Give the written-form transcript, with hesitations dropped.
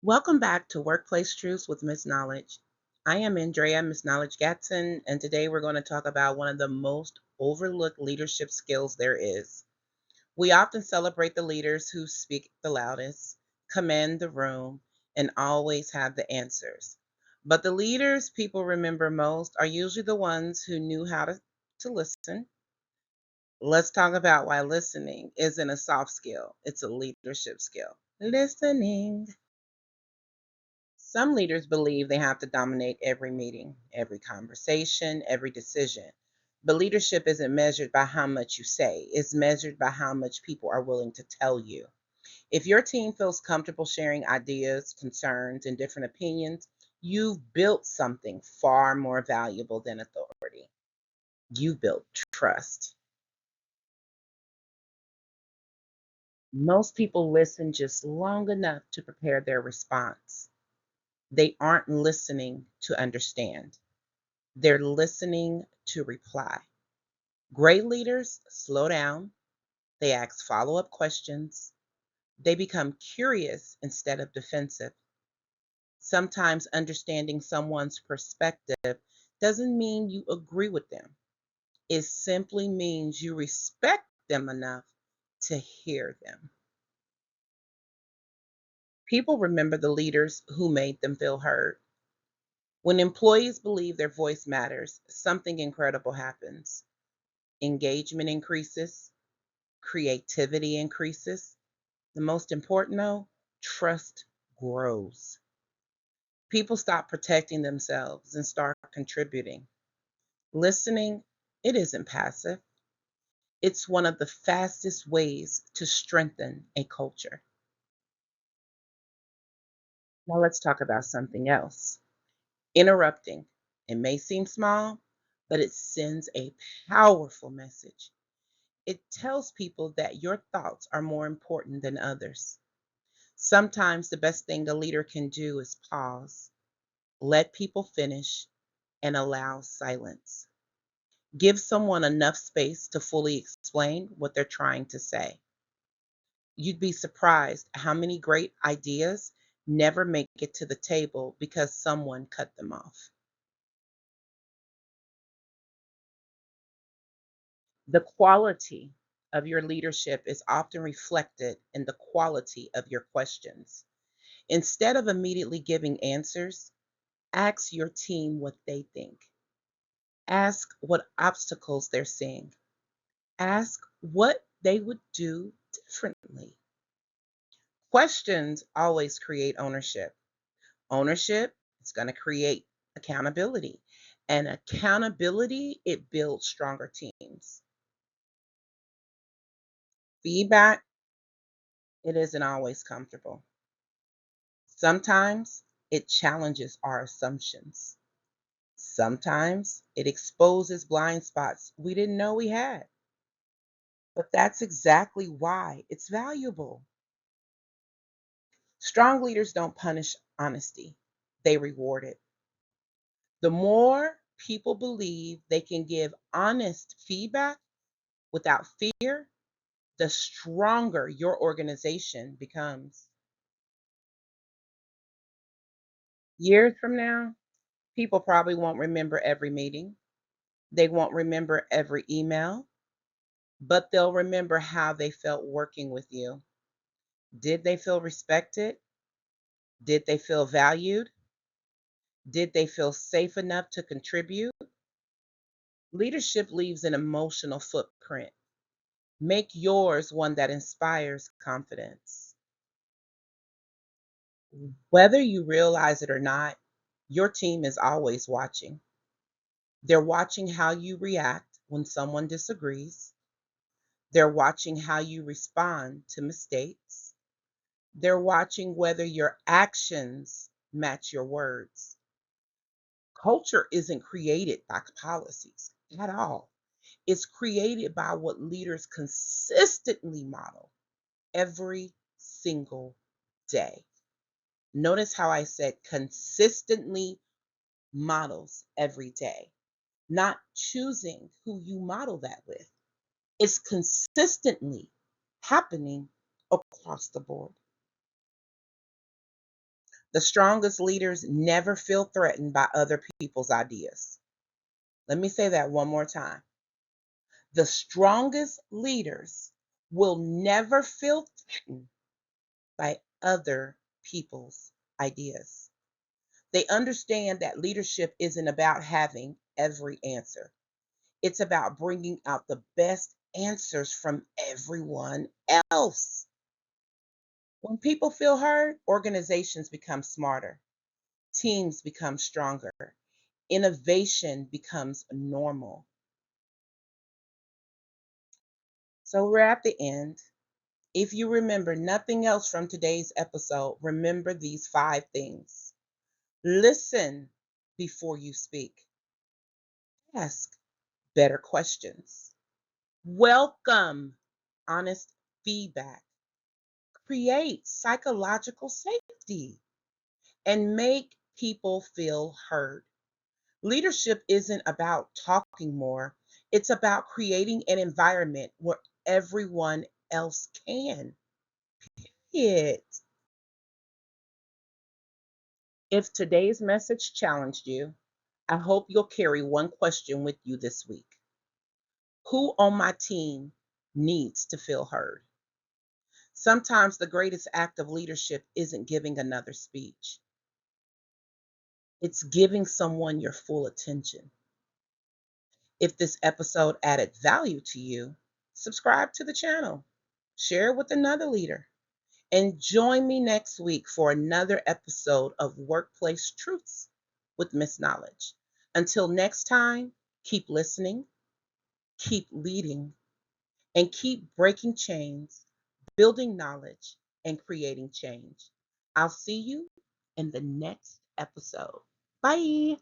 Welcome back to Workplace Truths with MsKnowledge. I am Andrea MsKnowledge Gatson, and today we're going to talk about one of the most overlooked leadership skills there is. We often celebrate the leaders who speak the loudest, command the room, and always have the answers. But the leaders people remember most are usually the ones who knew how to listen. Let's talk about why listening isn't a soft skill, it's a leadership skill. Listening. Some leaders believe they have to dominate every meeting, every conversation, every decision. But leadership isn't measured by how much you say, it's measured by how much people are willing to tell you. If your team feels comfortable sharing ideas, concerns, and different opinions, you've built something far more valuable than authority. You've built trust. Most people listen just long enough to prepare their response. They aren't listening to understand. They're listening to reply. Great leaders slow down, they ask follow up questions, they become curious instead of defensive. Sometimes understanding someone's perspective doesn't mean you agree with them, it simply means you respect them enough to hear them. People remember the leaders who made them feel heard. When employees believe their voice matters, something incredible happens. Engagement increases, creativity increases. The most important though, trust grows. People stop protecting themselves and start contributing. Listening, it isn't passive. It's one of the fastest ways to strengthen a culture. Now let's talk about something else. Interrupting. It may seem small, but it sends a powerful message. It tells people that your thoughts are more important than others. Sometimes the best thing a leader can do is pause, let people finish, and allow silence. Give someone enough space to fully explain what they're trying to say. You'd be surprised how many great ideas never make it to the table because someone cut them off. The quality of your leadership is often reflected in the quality of your questions. Instead of immediately giving answers, ask your team what they think. Ask what obstacles they're seeing. Ask what they would do differently. Questions always create ownership. Ownership is going to create accountability. And accountability, it builds stronger teams. Feedback, it isn't always comfortable. Sometimes it challenges our assumptions. Sometimes it exposes blind spots we didn't know we had. But that's exactly why it's valuable. Strong leaders don't punish honesty, they reward it. The more people believe they can give honest feedback without fear, the stronger your organization becomes. Years from now, people probably won't remember every meeting, they won't remember every email, but they'll remember how they felt working with you. Did they feel respected? Did they feel valued? Did they feel safe enough to contribute? Leadership leaves an emotional footprint. Make yours one that inspires confidence. Whether you realize it or not, your team is always watching. They're watching how you react when someone disagrees. They're watching how you respond to mistakes. They're watching whether your actions match your words. Culture isn't created by policies at all. It's created by what leaders consistently model every single day. Notice how I said consistently models every day, not choosing who you model that with. It's consistently happening across the board. The strongest leaders never feel threatened by other people's ideas. Let me say that one more time. The strongest leaders will never feel threatened by other people's ideas. They understand that leadership isn't about having every answer. It's about bringing out the best answers from everyone else. When people feel heard, organizations become smarter, teams become stronger, innovation becomes normal. So we're at the end. If you remember nothing else from today's episode, remember these 5 things. Listen before you speak. Ask better questions. Welcome honest feedback. Create psychological safety and make people feel heard. Leadership isn't about talking more, it's about creating an environment where everyone else can. It. If today's message challenged you, I hope you'll carry one question with you this week. Who on my team needs to feel heard? Sometimes the greatest act of leadership isn't giving another speech, it's giving someone your full attention. If this episode added value to you, subscribe to the channel, share it with another leader, and join me next week for another episode of Workplace Truths with MsKnowledge. Until next time, keep listening, keep leading, and keep breaking chains, building knowledge, and creating change. I'll see you in the next episode. Bye.